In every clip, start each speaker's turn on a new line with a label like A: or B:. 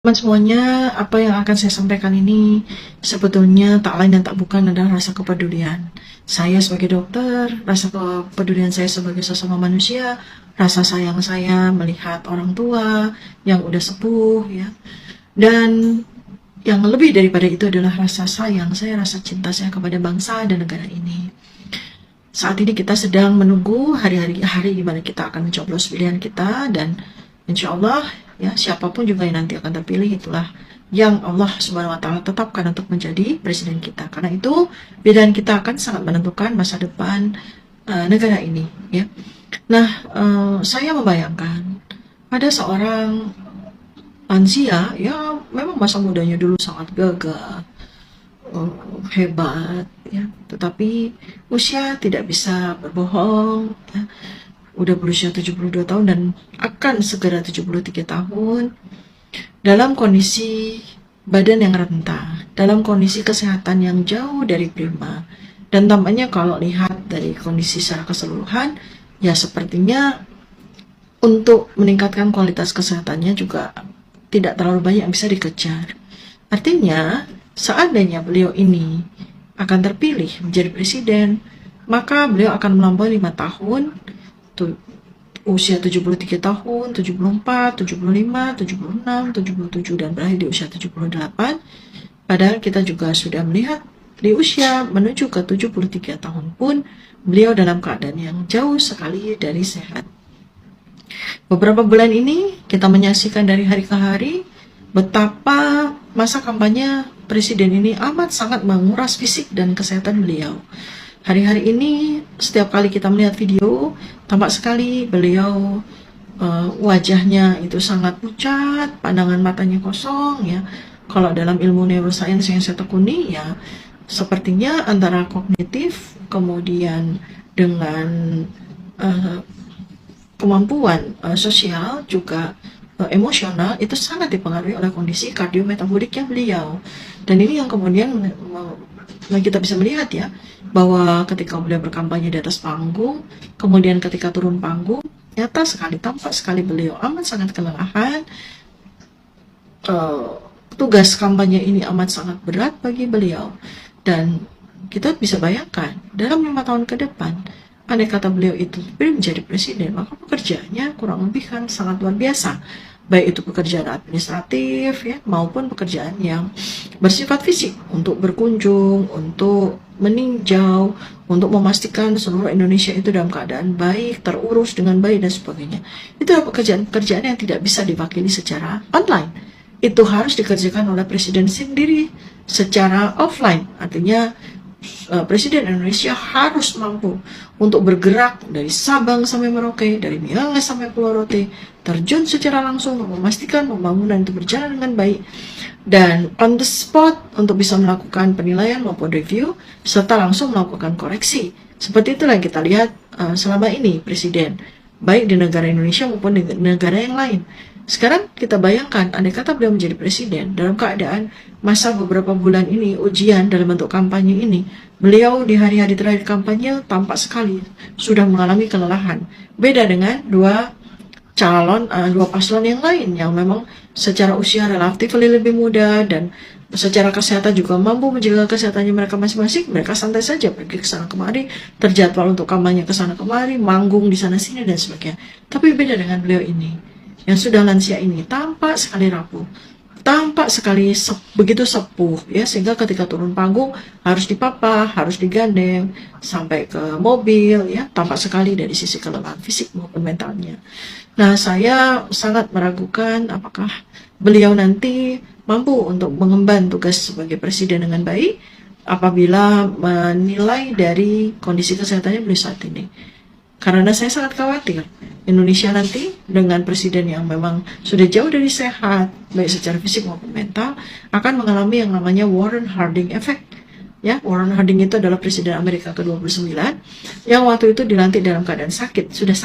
A: Teman semuanya, apa yang akan saya sampaikan ini sebetulnya tak lain dan tak bukan adalah rasa kepedulian. Saya sebagai dokter, rasa kepedulian saya sebagai sesama manusia, rasa sayang saya melihat orang tua yang udah sepuh ya. Dan yang lebih daripada itu adalah rasa sayang saya, rasa cinta saya kepada bangsa dan negara ini. Saat ini kita sedang menunggu hari-hari di mana kita akan mencoblos pilihan kita, dan insya Allah ya siapapun juga yang nanti akan terpilih itulah yang Allah Subhanahu wa Ta'ala tetapkan untuk menjadi presiden kita. Karena itu pilihan kita akan sangat menentukan masa depan negara ini ya. Nah, saya membayangkan ada seorang lansia ya, memang masa mudanya dulu sangat gagah, hebat ya, tetapi usia tidak bisa berbohong ya. Udah berusia 72 tahun dan akan segera 73 tahun dalam kondisi badan yang renta, dalam kondisi kesehatan yang jauh dari prima, dan tampaknya kalau lihat dari kondisi secara keseluruhan ya sepertinya untuk meningkatkan kualitas kesehatannya juga tidak terlalu banyak yang bisa dikejar. Artinya seandainya beliau ini akan terpilih menjadi presiden, maka beliau akan melampaui 5 tahun, usia 73 tahun, 74, 75, 76, 77, dan berakhir di usia 78. Padahal kita juga sudah melihat di usia menuju ke 73 tahun pun beliau dalam keadaan yang jauh sekali dari sehat. Beberapa bulan ini kita menyaksikan dari hari ke hari betapa masa kampanye presiden ini amat sangat menguras fisik dan kesehatan beliau. Hari-hari ini setiap kali kita melihat video, tampak sekali beliau wajahnya itu sangat pucat, pandangan matanya kosong ya. Kalau dalam ilmu neuroscience yang saya tekuni ya, sepertinya antara kognitif kemudian dengan kemampuan sosial juga emosional itu sangat dipengaruhi oleh kondisi kardiometaboliknya beliau. Dan ini yang kemudian kita bisa melihat ya, bahwa ketika beliau berkampanye di atas panggung, kemudian ketika turun panggung, nyata sekali, tampak sekali beliau amat sangat kelelahan. Tugas kampanye ini amat sangat berat bagi beliau, dan kita bisa bayangkan dalam 5 tahun ke depan, andai kata beliau itu menjadi presiden, maka pekerjaannya kurang lebih kan sangat luar biasa, baik itu pekerjaan administratif ya maupun pekerjaan yang bersifat fisik, untuk berkunjung, untuk meninjau, untuk memastikan seluruh Indonesia itu dalam keadaan baik, terurus dengan baik dan sebagainya. Itu adalah pekerjaan-pekerjaan yang tidak bisa diwakili secara online. Itu harus dikerjakan oleh presiden sendiri secara offline. Artinya Presiden Indonesia harus mampu untuk bergerak dari Sabang sampai Merauke, dari Miangas sampai Pulau Rote, terjun secara langsung untuk memastikan pembangunan itu berjalan dengan baik, dan on the spot untuk bisa melakukan penilaian maupun review, serta langsung melakukan koreksi. Seperti itulah yang kita lihat selama ini Presiden, baik di negara Indonesia maupun di negara yang lain. Sekarang kita bayangkan, andai kata beliau menjadi presiden dalam keadaan masa beberapa bulan ini ujian dalam bentuk kampanye ini, beliau di hari-hari terakhir kampanye tampak sekali sudah mengalami kelelahan. Beda dengan dua paslon yang lain yang memang secara usia relatif lebih muda dan secara kesehatan juga mampu menjaga kesehatannya mereka masing-masing. Mereka santai saja pergi ke sana kemari, terjadwal untuk kampanye ke sana kemari, manggung di sana sini dan sebagainya. Tapi beda dengan beliau ini yang sudah lansia ini, tampak sekali rapuh, tampak sekali begitu sepuh ya, sehingga ketika turun panggung harus dipapa, harus digandeng sampai ke mobil ya, tampak sekali dari sisi kelelahan fisik maupun mentalnya. Nah, saya sangat meragukan apakah beliau nanti mampu untuk mengemban tugas sebagai presiden dengan baik apabila menilai dari kondisi kesehatannya beliau saat ini. Karena saya sangat khawatir Indonesia nanti dengan presiden yang memang sudah jauh dari sehat, baik secara fisik maupun mental, akan mengalami yang namanya Warren Harding effect. Ya, Warren Harding itu adalah presiden Amerika ke-29 yang waktu itu dilantik dalam keadaan sakit, sudah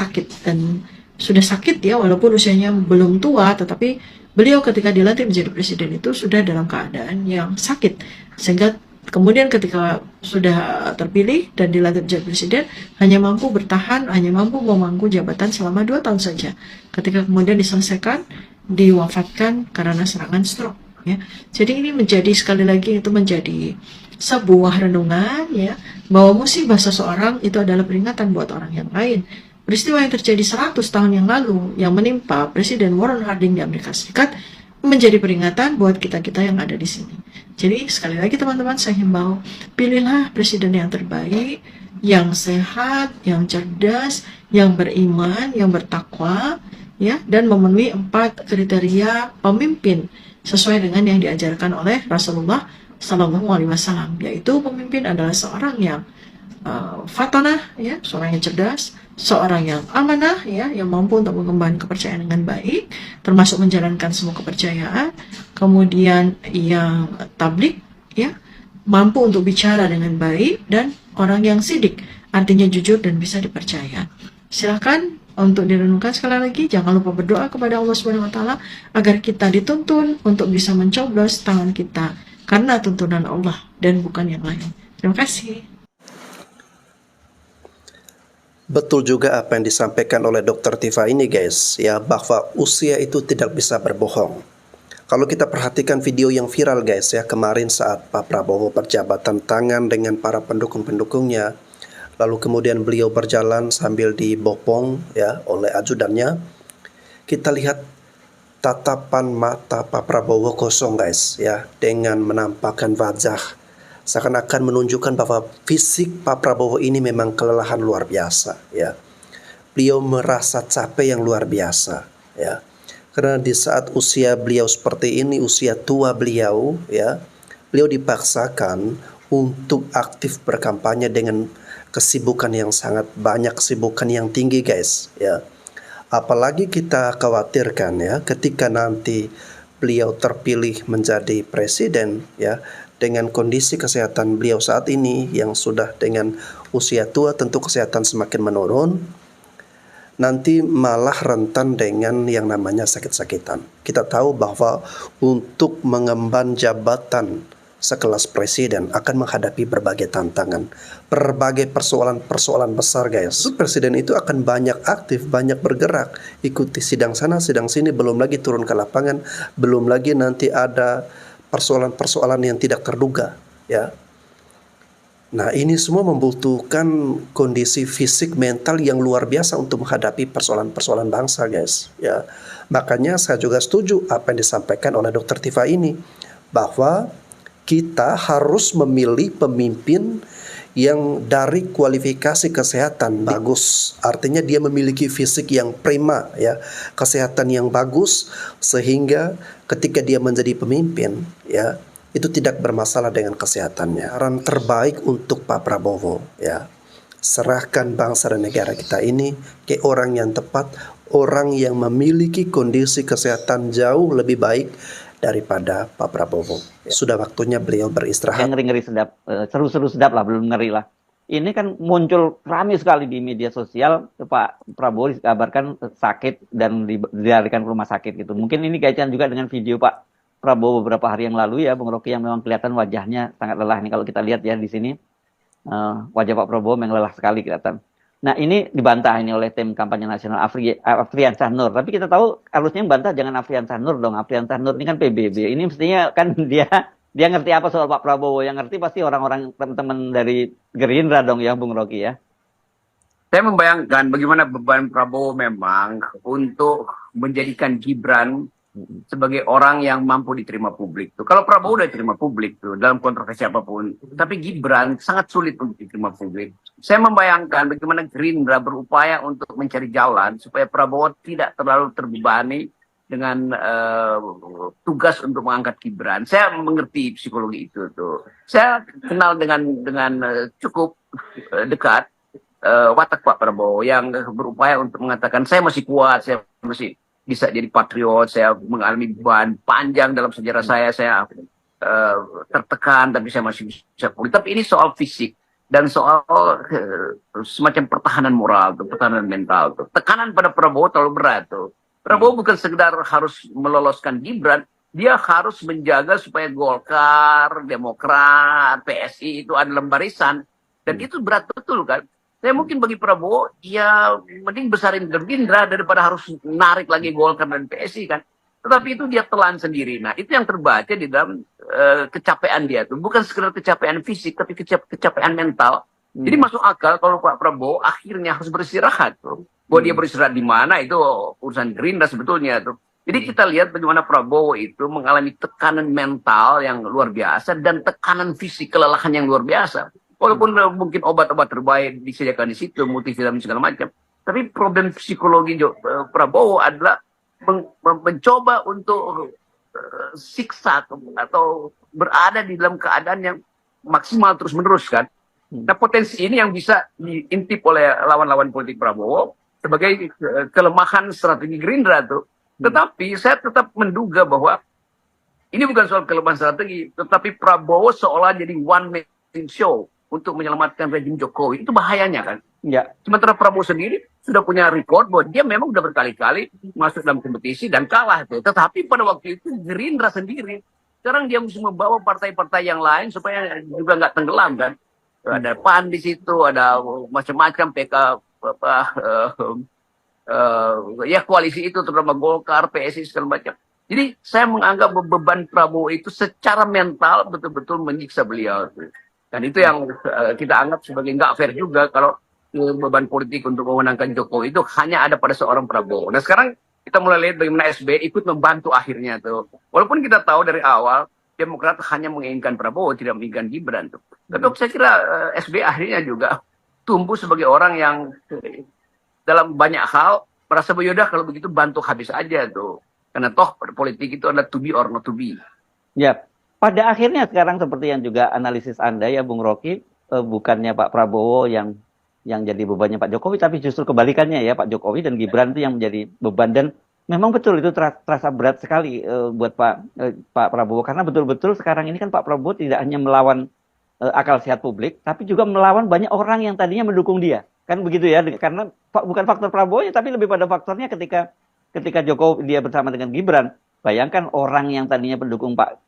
A: sakit ya, walaupun usianya belum tua, tetapi beliau ketika dilantik menjadi presiden itu sudah dalam keadaan yang sakit, sehingga kemudian ketika sudah terpilih dan dilantik menjadi presiden, hanya mampu bertahan, hanya mampu memangku jabatan selama 2 tahun saja. Ketika kemudian diselesaikan, diwafatkan karena serangan stroke ya. Jadi ini menjadi sekali lagi itu menjadi sebuah renungan ya, bahwa musibah seseorang itu adalah peringatan buat orang yang lain. Peristiwa yang terjadi 100 tahun yang lalu yang menimpa Presiden Warren Harding di Amerika Serikat menjadi peringatan buat kita-kita yang ada di sini. Jadi sekali lagi teman-teman, saya himbau, pilihlah presiden yang terbaik, yang sehat, yang cerdas, yang beriman, yang bertakwa, ya, dan memenuhi 4 kriteria pemimpin sesuai dengan yang diajarkan oleh Rasulullah Sallallahu Alaihi Wasallam, yaitu pemimpin adalah seorang yang fatonah, ya, seorang yang cerdas, seorang yang amanah, ya, yang mampu untuk mengemban kepercayaan dengan baik, termasuk menjalankan semua kepercayaan, kemudian yang tablik, ya, mampu untuk bicara dengan baik, dan orang yang sidik, artinya jujur dan bisa dipercaya. Silakan untuk direnungkan sekali lagi. Jangan lupa berdoa kepada Allah Subhanahu wa taala agar kita dituntun untuk bisa mencoblos tangan kita karena tuntunan Allah dan bukan yang lain. Terima kasih.
B: Betul juga apa yang disampaikan oleh Dr. Tifa ini guys, ya, bahwa usia itu tidak bisa berbohong. Kalau kita perhatikan video yang viral guys ya, kemarin saat Pak Prabowo berjabatan tangan dengan para pendukung-pendukungnya, lalu kemudian beliau berjalan sambil dibopong ya oleh ajudannya, kita lihat tatapan mata Pak Prabowo kosong guys ya, dengan menampakkan wajah seakan-akan menunjukkan bahwa fisik Pak Prabowo ini memang kelelahan luar biasa ya. Beliau merasa capek yang luar biasa ya. Karena di saat usia beliau seperti ini, usia tua beliau ya, beliau dipaksakan untuk aktif berkampanye dengan kesibukan yang sangat banyak, kesibukan yang tinggi guys ya. Apalagi kita khawatirkan ya, ketika nanti beliau terpilih menjadi presiden ya, dengan kondisi kesehatan beliau saat ini yang sudah dengan usia tua, tentu kesehatan semakin menurun, nanti malah rentan dengan yang namanya sakit-sakitan. Kita tahu bahwa untuk mengemban jabatan sekelas presiden akan menghadapi berbagai tantangan, berbagai persoalan-persoalan besar guys. Presiden itu akan banyak aktif, banyak bergerak, ikuti sidang sana, sidang sini, belum lagi turun ke lapangan, belum lagi nanti ada persoalan-persoalan yang tidak terduga ya. Nah, ini semua membutuhkan kondisi fisik mental yang luar biasa untuk menghadapi persoalan-persoalan bangsa guys ya. Makanya saya juga setuju apa yang disampaikan oleh Dr. Tifa ini, bahwa kita harus memilih pemimpin yang dari kualifikasi kesehatan bagus, artinya dia memiliki fisik yang prima ya, kesehatan yang bagus, sehingga ketika dia menjadi pemimpin ya, itu tidak bermasalah dengan kesehatannya. Saran terbaik untuk Pak Prabowo ya, serahkan bangsa dan negara kita ini ke orang yang tepat, orang yang memiliki kondisi kesehatan jauh lebih baik daripada Pak Prabowo. Sudah waktunya beliau beristirahat.
C: Yang ngeri-ngeri sedap, seru-seru sedap lah, belum ngeri lah. Ini kan muncul ramai sekali di media sosial, Pak Prabowo dikabarkan sakit dan dilarikan ke rumah sakit gitu. Mungkin ini kaitan juga dengan video Pak Prabowo beberapa hari yang lalu ya, Bung Rocky, yang memang kelihatan wajahnya sangat lelah. Ini kalau kita lihat ya di sini, wajah Pak Prabowo memang lelah sekali kelihatan. Nah, ini dibantah ini oleh tim kampanye nasional Afriansyah Nur. Tapi kita tahu harusnya yang bantah jangan Afriansyah Nur dong. Afriansyah Nur ini kan PBB. Ini mestinya kan dia ngerti apa soal Pak Prabowo. Yang ngerti pasti orang-orang teman-teman dari Gerindra dong ya, Bung Rocky ya.
D: Saya membayangkan bagaimana beban Prabowo memang untuk menjadikan Gibran sebagai orang yang mampu diterima publik tuh. Kalau Prabowo udah diterima publik tuh dalam kontroversi apapun, tapi Gibran sangat sulit untuk diterima publik. Saya membayangkan bagaimana Gerindra berupaya untuk mencari jalan supaya Prabowo tidak terlalu terbebani dengan tugas untuk mengangkat Gibran. Saya mengerti psikologi itu tuh. Saya kenal dengan cukup dekat watak Pak Prabowo yang berupaya untuk mengatakan saya masih kuat, saya masih bisa jadi patriot, saya mengalami beban panjang dalam sejarah saya tertekan, tapi saya masih bisa pulih. Tapi ini soal fisik dan soal semacam pertahanan moral, tuh, pertahanan mental. Tuh. Tekanan pada Prabowo terlalu berat. Tuh. Prabowo bukan sekedar harus meloloskan Gibran, dia harus menjaga supaya Golkar, Demokrat, PSI itu ada barisan. Dan itu berat betul kan. Saya mungkin bagi Prabowo, ya mending besarin Gerindra daripada harus narik lagi Golkar dan PSI kan. tetapi itu dia telan sendiri. Nah, itu yang terbaca di dalam kecapean dia tuh, bukan sekedar kecapean fisik, tapi kecapean mental. Jadi masuk akal kalau Pak Prabowo akhirnya harus beristirahat tuh. Bahwa dia beristirahat di mana itu urusan Gerindra sebetulnya tuh. Jadi kita lihat bagaimana Prabowo itu mengalami tekanan mental yang luar biasa dan tekanan fisik, kelelahan yang luar biasa. Walaupun mungkin obat-obat terbaik disediakan di situ, multivitamin segala macam. Tapi problem psikologi Prabowo adalah mencoba untuk siksa atau berada di dalam keadaan yang maksimal terus-menerus kan. Nah, potensi ini yang bisa diintip oleh lawan-lawan politik Prabowo sebagai kelemahan strategi Gerindra tuh. Tetapi saya tetap menduga bahwa ini bukan soal kelemahan strategi, tetapi Prabowo seolah jadi one man show untuk menyelamatkan rejim Jokowi. Itu bahayanya kan.
C: Ya.
D: Sementara Prabowo sendiri sudah punya record bahwa dia memang sudah berkali-kali masuk dalam kompetisi dan kalah tuh. Tetapi pada waktu itu Gerindra sendiri, sekarang dia mesti membawa partai-partai yang lain supaya juga nggak tenggelam kan. Ada PAN di situ, ada macam-macam PK ya koalisi itu terutama Golkar, PSI segala macam. Jadi saya menganggap beban Prabowo itu secara mental betul-betul menyiksa beliau. Dan itu yang kita anggap sebagai nggak fair juga kalau beban politik untuk memenangkan Jokowi itu hanya ada pada seorang Prabowo. Nah sekarang kita mulai lihat bagaimana SBY ikut membantu akhirnya tuh. Walaupun kita tahu dari awal Demokrat hanya menginginkan Prabowo, tidak menginginkan Gibran tuh. Tapi saya kira SBY akhirnya juga tumbuh sebagai orang yang dalam banyak hal merasa bahwa yaudah kalau begitu bantu habis aja tuh. Karena toh politik itu adalah to be or not to be.
C: Ya, pada akhirnya sekarang seperti yang juga analisis Anda ya Bung Rocky, bukannya Pak Prabowo yang jadi bebannya Pak Jokowi, tapi justru kebalikannya ya, Pak Jokowi dan Gibran itu yang menjadi beban. Dan memang betul itu terasa berat sekali buat Pak Prabowo, karena betul-betul sekarang ini kan Pak Prabowo tidak hanya melawan akal sehat publik, tapi juga melawan banyak orang yang tadinya mendukung dia, kan begitu ya? Karena bukan faktor Prabowo ya, tapi lebih pada faktornya ketika Jokowi dia bersama dengan Gibran. Bayangkan orang yang tadinya pendukung Pak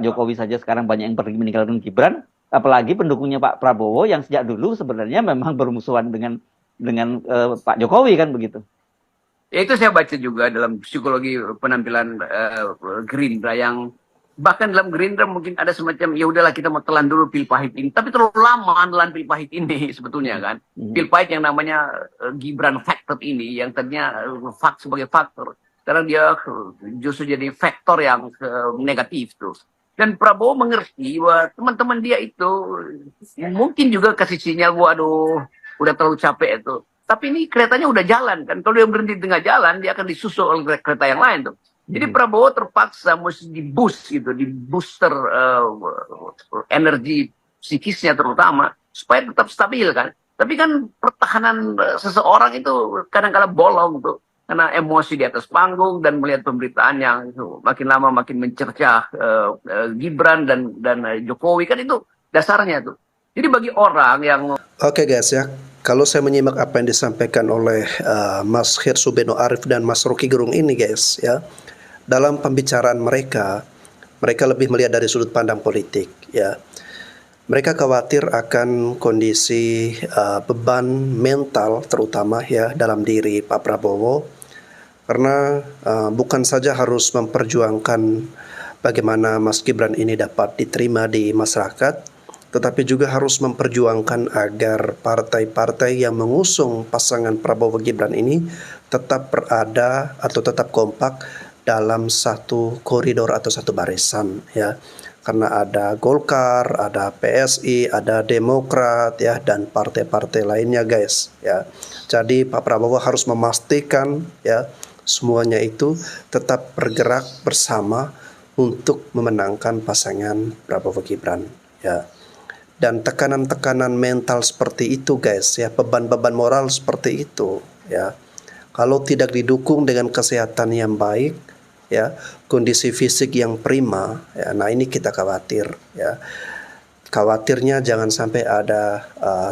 C: Jokowi saja sekarang banyak yang pergi meninggalkan Gibran, apalagi pendukungnya Pak Prabowo yang sejak dulu sebenarnya memang bermusuhan dengan Pak Jokowi, kan begitu.
D: Ya itu saya baca juga dalam psikologi penampilan Gerindra, yang bahkan dalam Gerindra mungkin ada semacam ya udahlah kita mau telan dulu pil pahit ini, tapi terlalu lama telan pil pahit ini sebetulnya kan. Pil pahit yang namanya Gibran factor ini yang tadinya sebagai faktor, sekarang dia justru jadi faktor yang negatif tuh. Dan Prabowo mengerti bahwa teman-teman dia itu mungkin juga kasih sinyal, waduh udah terlalu capek itu. Tapi ini keretanya udah jalan kan. Kalau dia berhenti di tengah jalan, dia akan disusul oleh kereta yang lain tuh. Jadi Prabowo terpaksa mesti di-boost gitu, di-booster energi psikisnya terutama, supaya tetap stabil kan. Tapi kan pertahanan seseorang itu kadang-kadang bolong tuh. Karena emosi di atas panggung dan melihat pemberitaan yang makin lama makin mencercah Gibran dan Jokowi, kan itu dasarnya tuh. Jadi bagi orang yang...
B: Oke guys ya, kalau saya menyimak apa yang disampaikan oleh Mas Hirsu Beno Arif dan Mas Rocky Gerung ini guys ya, dalam pembicaraan mereka lebih melihat dari sudut pandang politik ya. Mereka khawatir akan kondisi beban mental terutama ya dalam diri Pak Prabowo, karena bukan saja harus memperjuangkan bagaimana Mas Gibran ini dapat diterima di masyarakat, tetapi juga harus memperjuangkan agar partai-partai yang mengusung pasangan Prabowo Gibran ini tetap berada atau tetap kompak dalam satu koridor atau satu barisan ya. Karena ada Golkar, ada PSI, ada Demokrat ya, dan partai-partai lainnya guys ya. Jadi Pak Prabowo harus memastikan ya semuanya itu tetap bergerak bersama untuk memenangkan pasangan Prabowo Gibran ya. Dan tekanan-tekanan mental seperti itu guys ya, beban-beban moral seperti itu ya, kalau tidak didukung dengan kesehatan yang baik ya, kondisi fisik yang prima ya, nah ini kita khawatir ya. Khawatirnya jangan sampai ada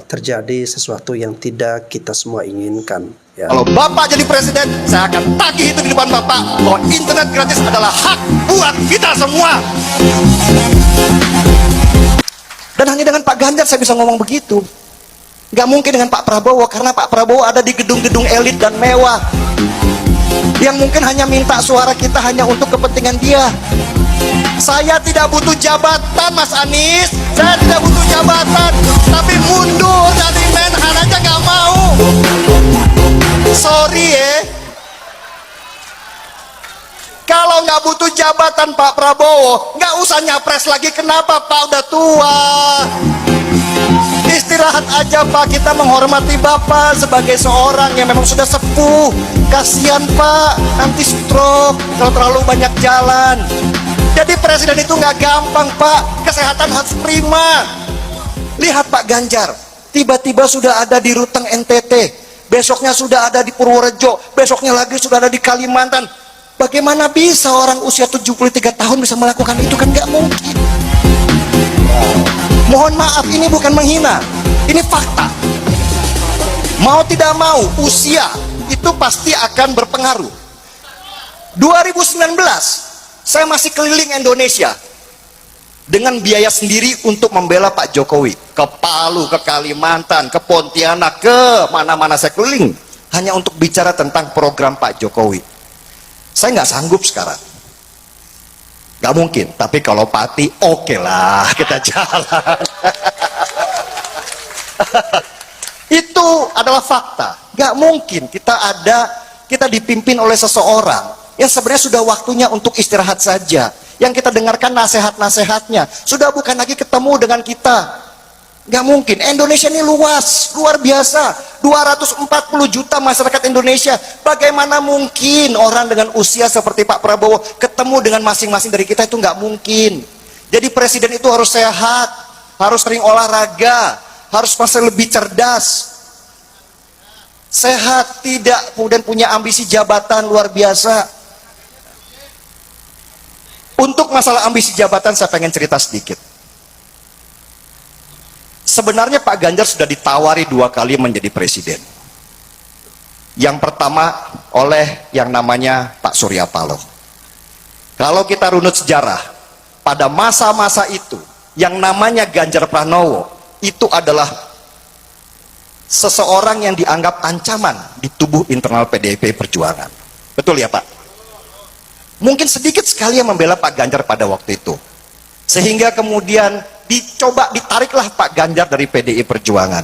B: terjadi sesuatu yang tidak kita semua inginkan ya.
E: Kalau Bapak jadi presiden, saya akan tagih itu di depan Bapak bahwa internet gratis adalah hak buat kita semua. Dan hanya dengan Pak Ganjar saya bisa ngomong begitu. Gak mungkin dengan Pak Prabowo, karena Pak Prabowo ada di gedung-gedung elit dan mewah. yang mungkin hanya minta suara kita hanya untuk kepentingan dia. Saya tidak butuh jabatan, Mas Anies. Saya tidak butuh jabatan, tapi mundur dari Menhan aja nggak mau. Sorry ya. Kalau nggak butuh jabatan Pak Prabowo, nggak usah nyapres lagi. Kenapa Pak? Udah tua. Istirahat aja Pak, kita menghormati Bapak sebagai seorang yang memang sudah sepuh. Kasihan Pak, nanti stroke kalau terlalu banyak jalan. Jadi presiden itu nggak gampang Pak, kesehatan harus prima. Lihat Pak Ganjar, tiba-tiba sudah ada di Ruteng NTT, besoknya sudah ada di Purworejo, besoknya lagi sudah ada di Kalimantan. Bagaimana bisa orang usia 73 tahun bisa melakukan itu? Kan nggak mungkin. Mohon maaf, ini bukan menghina, ini fakta. Mau tidak mau, usia itu pasti akan berpengaruh. 2019, saya masih keliling Indonesia dengan biaya sendiri untuk membela Pak Jokowi. Ke Palu, ke Kalimantan, ke Pontianak, ke mana-mana saya keliling hanya untuk bicara tentang program Pak Jokowi. Saya nggak sanggup sekarang. Gak mungkin, tapi kalau Pati oke lah kita jalan. Itu adalah fakta. Gak mungkin kita dipimpin oleh seseorang yang sebenarnya sudah waktunya untuk istirahat saja. Yang kita dengarkan nasihat-nasihatnya sudah bukan lagi ketemu dengan kita. Gak mungkin. Indonesia ini luas, luar biasa. 240 juta masyarakat Indonesia. Bagaimana mungkin orang dengan usia seperti Pak Prabowo ketemu dengan masing-masing dari kita? Itu gak mungkin. Jadi presiden itu harus sehat, harus sering olahraga, harus masih lebih cerdas. Sehat, tidak kemudian punya ambisi jabatan luar biasa. Untuk masalah ambisi jabatan saya pengen cerita sedikit. Sebenarnya Pak Ganjar sudah ditawari 2 kali menjadi presiden. Yang pertama oleh yang namanya Pak Surya Paloh. Kalau kita runut sejarah, pada masa-masa itu yang namanya Ganjar Pranowo itu adalah seseorang yang dianggap ancaman di tubuh internal PDIP Perjuangan. Betul ya Pak? Mungkin sedikit sekali yang membela Pak Ganjar pada waktu itu. Sehingga kemudian ditariklah Pak Ganjar dari PDI Perjuangan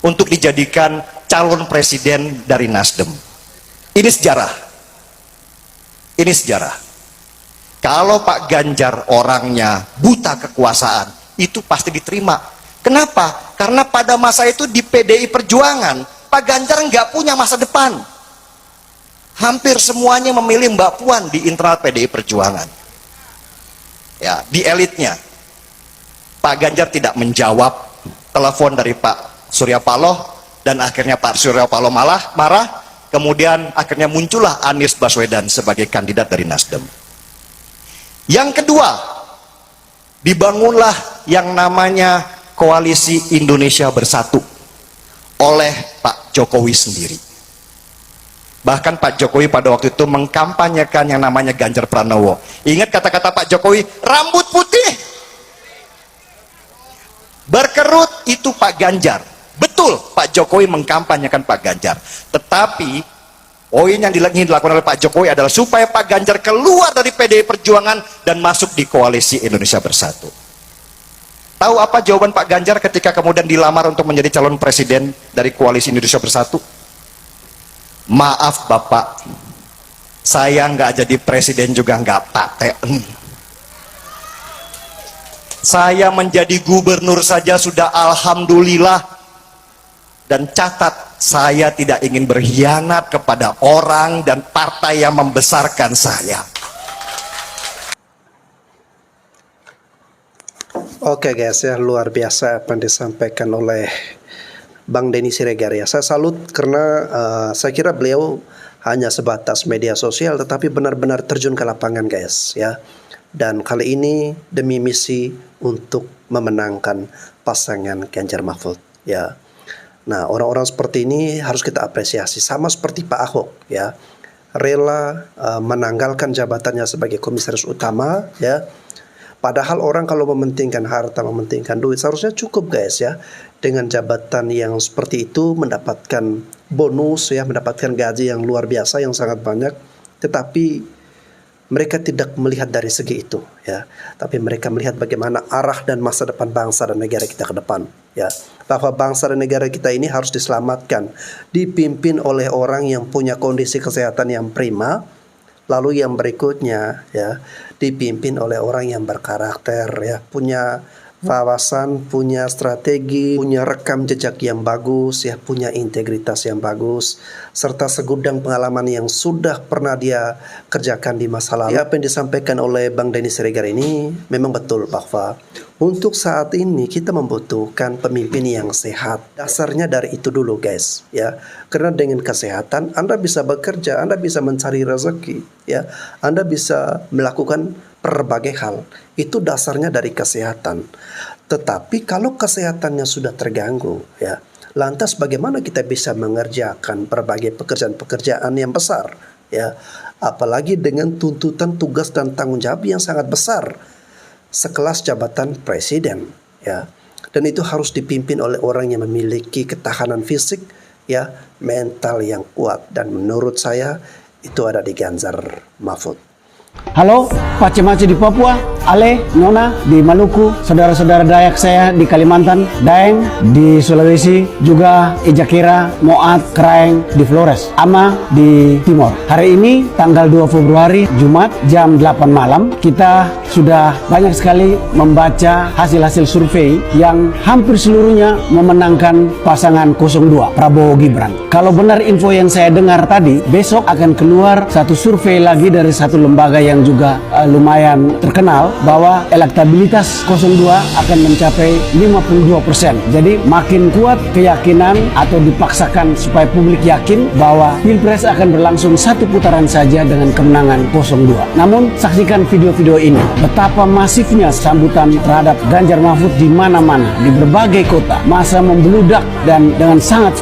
E: untuk dijadikan calon presiden dari Nasdem. Ini sejarah. Ini sejarah. Kalau Pak Ganjar orangnya buta kekuasaan, itu pasti diterima. Kenapa? Karena pada masa itu di PDI Perjuangan, Pak Ganjar nggak punya masa depan. Hampir semuanya memilih Mbak Puan di internal PDI Perjuangan. Ya, di elitnya. Pak Ganjar tidak menjawab telepon dari Pak Surya Paloh dan akhirnya Pak Surya Paloh malah marah. Kemudian akhirnya muncullah Anies Baswedan sebagai kandidat dari Nasdem. Yang kedua, dibangunlah yang namanya Koalisi Indonesia Bersatu oleh Pak Jokowi sendiri. Bahkan Pak Jokowi pada waktu itu mengkampanyekan yang namanya Ganjar Pranowo. Ingat kata-kata Pak Jokowi, rambut putih berkerut itu Pak Ganjar. Betul, Pak Jokowi mengkampanyekan Pak Ganjar. Tetapi poin yang ingin dilakukan oleh Pak Jokowi adalah supaya Pak Ganjar keluar dari PDI Perjuangan dan masuk di Koalisi Indonesia Bersatu. Tahu apa jawaban Pak Ganjar ketika kemudian dilamar untuk menjadi calon presiden dari Koalisi Indonesia Bersatu? Maaf Bapak, saya nggak jadi presiden juga nggak paten. Saya menjadi gubernur saja sudah alhamdulillah. Dan catat, saya tidak ingin berkhianat kepada orang dan partai yang membesarkan saya.
B: Oke guys ya, luar biasa apa yang disampaikan oleh Bang Denny Siregar ya. Saya salut karena saya kira beliau hanya sebatas media sosial tetapi benar-benar terjun ke lapangan guys ya. Dan kali ini demi misi untuk memenangkan pasangan Ganjar Mahfud ya. Nah, orang-orang seperti ini harus kita apresiasi, sama seperti Pak Ahok ya. Rela menanggalkan jabatannya sebagai komisaris utama ya. Padahal orang kalau mementingkan harta, mementingkan duit, seharusnya cukup guys ya. Dengan jabatan yang seperti itu mendapatkan bonus ya, mendapatkan gaji yang luar biasa yang sangat banyak, tetapi mereka tidak melihat dari segi itu ya, tapi mereka melihat bagaimana arah dan masa depan bangsa dan negara kita ke depan ya, bahwa bangsa dan negara kita ini harus diselamatkan, dipimpin oleh orang yang punya kondisi kesehatan yang prima, lalu yang berikutnya ya dipimpin oleh orang yang berkarakter ya, punya wawasan, punya strategi, punya rekam jejak yang bagus ya, punya integritas yang bagus, serta segudang pengalaman yang sudah pernah dia kerjakan di masa lalu. Apa yang disampaikan oleh Bang Denny Siregar ini memang betul, bahwa untuk saat ini kita membutuhkan pemimpin yang sehat. Dasarnya dari itu dulu guys ya, karena dengan kesehatan Anda bisa bekerja, Anda bisa mencari rezeki ya, Anda bisa melakukan berbagai hal. Itu dasarnya dari kesehatan. Tetapi kalau kesehatannya sudah terganggu ya, lantas bagaimana kita bisa mengerjakan berbagai pekerjaan-pekerjaan yang besar ya, apalagi dengan tuntutan tugas dan tanggung jawab yang sangat besar sekelas jabatan presiden ya, dan itu harus dipimpin oleh orang yang memiliki ketahanan fisik ya, mental yang kuat, dan menurut saya itu ada di Ganjar Mahfud.
F: Halo, Pace-Mace di Papua, Ale, Nona di Maluku, saudara-saudara Dayak saya di Kalimantan, Daeng di Sulawesi, juga Ijakira, Moat, Kraeng di Flores, Ama di Timor. Hari ini tanggal 2 Februari, Jumat, jam 8 malam, kita sudah banyak sekali membaca hasil-hasil survei yang hampir seluruhnya memenangkan pasangan 02, Prabowo Gibran. Kalau benar info yang saya dengar tadi, besok akan keluar satu survei lagi dari satu lembaga yang juga lumayan terkenal, bahwa elektabilitas 02 akan mencapai 52%. Jadi makin kuat keyakinan atau dipaksakan supaya publik yakin bahwa Pilpres akan berlangsung satu putaran saja dengan kemenangan 02. Namun saksikan video-video ini, betapa masifnya sambutan terhadap Ganjar Mahfud di mana-mana, di berbagai kota, masa membeludak dan dengan sangat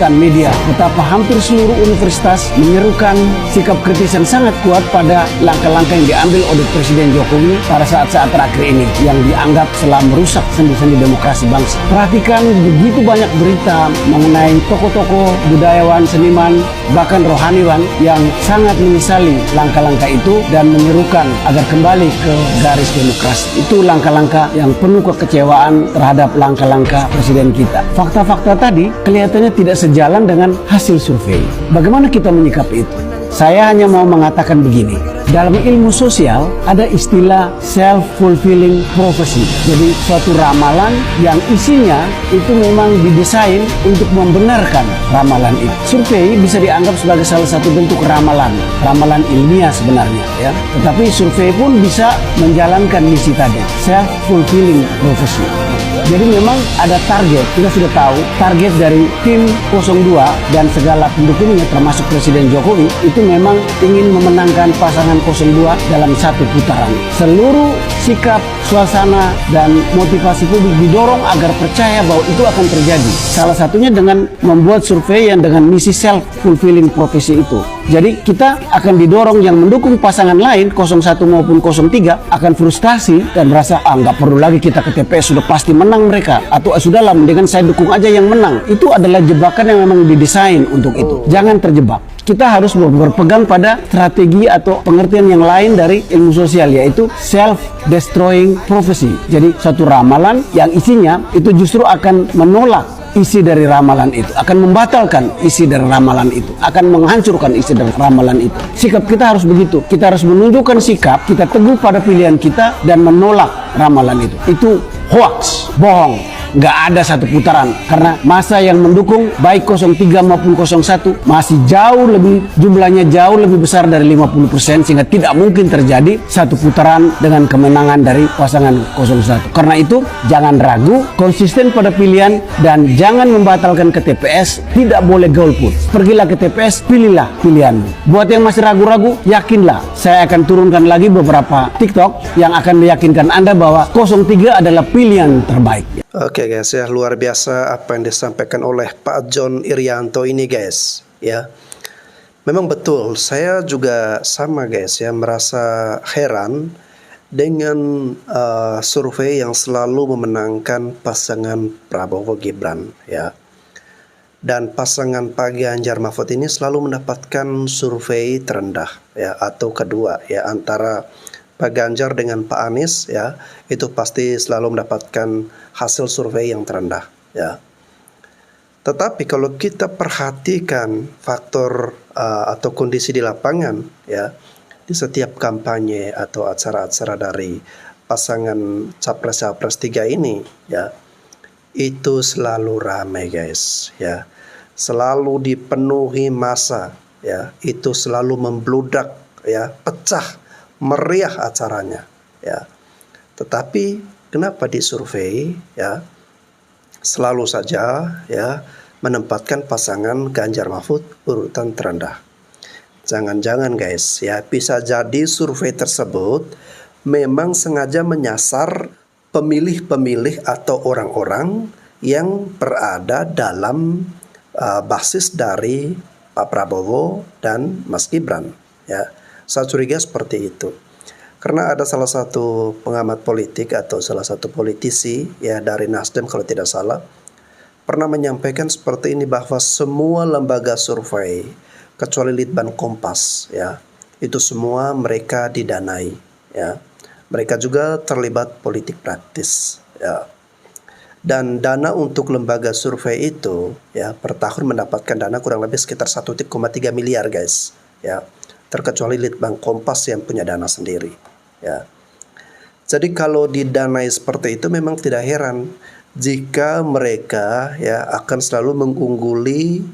F: media, betapa hampir seluruh universitas menyerukan sikap kritis yang sangat kuat pada langkah-langkah yang diambil oleh Presiden Jokowi pada saat-saat terakhir ini yang dianggap telah merusak sendi-sendi demokrasi bangsa. Perhatikan begitu banyak berita mengenai tokoh-tokoh budayawan, seniman, bahkan rohaniwan yang sangat menyesali langkah-langkah itu dan menyerukan agar kembali ke garis demokrasi. Itu langkah-langkah yang penuh kekecewaan terhadap langkah-langkah Presiden kita. Fakta-fakta tadi kelihatannya tidak sejalan dengan hasil survei. Bagaimana kita menyikapi itu? Saya hanya mau mengatakan begini. Dalam ilmu sosial ada istilah self-fulfilling prophecy. Jadi suatu ramalan yang isinya itu memang didesain untuk membenarkan ramalan itu. Survei bisa dianggap sebagai salah satu bentuk ramalan ilmiah sebenarnya ya. Tetapi survei pun bisa menjalankan misi tadi, self-fulfilling prophecy. Jadi memang ada target, kita sudah tahu target dari tim 02 dan segala pendukungnya termasuk Presiden Jokowi itu memang ingin memenangkan pasangan 02 dalam satu putaran. Seluruh sikap, suasana, dan motivasi publik didorong agar percaya bahwa itu akan terjadi. Salah satunya dengan membuat survei yang dengan misi self-fulfilling prophecy itu. Jadi kita akan didorong yang mendukung pasangan lain 01 maupun 03 akan frustasi dan merasa nggak perlu lagi kita ke TPS, sudah pasti menang mereka, atau sudahlah mendingan saya dukung aja yang menang. Itu adalah jebakan yang memang didesain untuk itu. Jangan terjebak. Kita harus berpegang pada strategi atau pengertian yang lain dari ilmu sosial, yaitu self-destroying prophecy. Jadi suatu ramalan yang isinya itu justru akan menolak isi dari ramalan itu, akan membatalkan isi dari ramalan itu, akan menghancurkan isi dari ramalan itu. Sikap kita harus begitu. Kita harus menunjukkan sikap, kita teguh pada pilihan kita dan menolak ramalan itu. Itu hoax, bohong. nggak ada satu putaran. Karena masa yang mendukung baik 03 maupun 01 masih jumlahnya jauh lebih besar dari 50%, sehingga tidak mungkin terjadi satu putaran dengan kemenangan dari pasangan 01. Karena itu jangan ragu, konsisten pada pilihan, dan jangan membatalkan ke TPS, tidak boleh golput. Pergilah ke TPS, pilihlah pilihanmu. Buat yang masih ragu-ragu, yakinlah, saya akan turunkan lagi beberapa TikTok yang akan meyakinkan Anda bahwa 03 adalah pilihan terbaik.
B: Oke guys ya, luar biasa apa yang disampaikan oleh Pak John Irianto ini guys ya. Memang betul, saya juga sama guys ya, merasa heran dengan survei yang selalu memenangkan pasangan Prabowo Gibran ya. Dan pasangan Pak Ganjar Mahfud ini selalu mendapatkan survei terendah ya, atau kedua ya, antara Pak Ganjar dengan Pak Anies ya, itu pasti selalu mendapatkan hasil survei yang terendah ya. Tetapi kalau kita perhatikan faktor atau kondisi di lapangan ya, di setiap kampanye atau acara-acara dari pasangan Capres-Capres 3 ini ya, itu selalu ramai guys ya, selalu dipenuhi massa ya, itu selalu membludak ya, pecah meriah acaranya ya. Tetapi kenapa di survei ya selalu saja ya menempatkan pasangan Ganjar Mahfud urutan terendah? Jangan-jangan guys ya, bisa jadi survei tersebut memang sengaja menyasar pemilih-pemilih atau orang-orang yang berada dalam basis dari Pak Prabowo dan Mas Gibran ya. Saya curiga seperti itu. Karena ada salah satu pengamat politik atau salah satu politisi ya dari Nasdem kalau tidak salah pernah menyampaikan seperti ini, bahwa semua lembaga survei kecuali Litbang Kompas ya, itu semua mereka didanai ya. Mereka juga terlibat politik praktis ya. Dan dana untuk lembaga survei itu ya per tahun mendapatkan dana kurang lebih sekitar 1,3 miliar guys ya. Terkecuali Litbang Kompas yang punya dana sendiri ya. Jadi kalau didanai seperti itu memang tidak heran jika mereka ya akan selalu mengungguli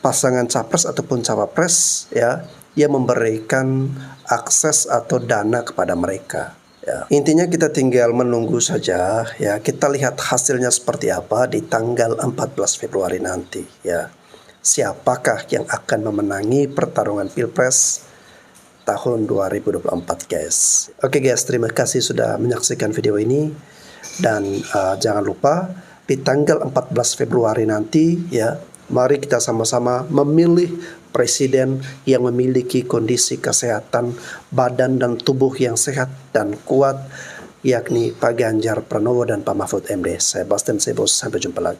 B: pasangan capres ataupun cawapres ya, yang memberikan akses atau dana kepada mereka ya. Intinya kita tinggal menunggu saja ya, kita lihat hasilnya seperti apa di tanggal 14 Februari nanti ya. Siapakah yang akan memenangi pertarungan Pilpres tahun 2024 guys. Oke guys, terima kasih sudah menyaksikan video ini, dan jangan lupa di tanggal 14 Februari nanti ya, mari kita sama-sama memilih presiden yang memiliki kondisi kesehatan badan dan tubuh yang sehat dan kuat, yakni Pak Ganjar Pranowo dan Pak Mahfud MD. Saya Bastian Sebos, sampai jumpa lagi.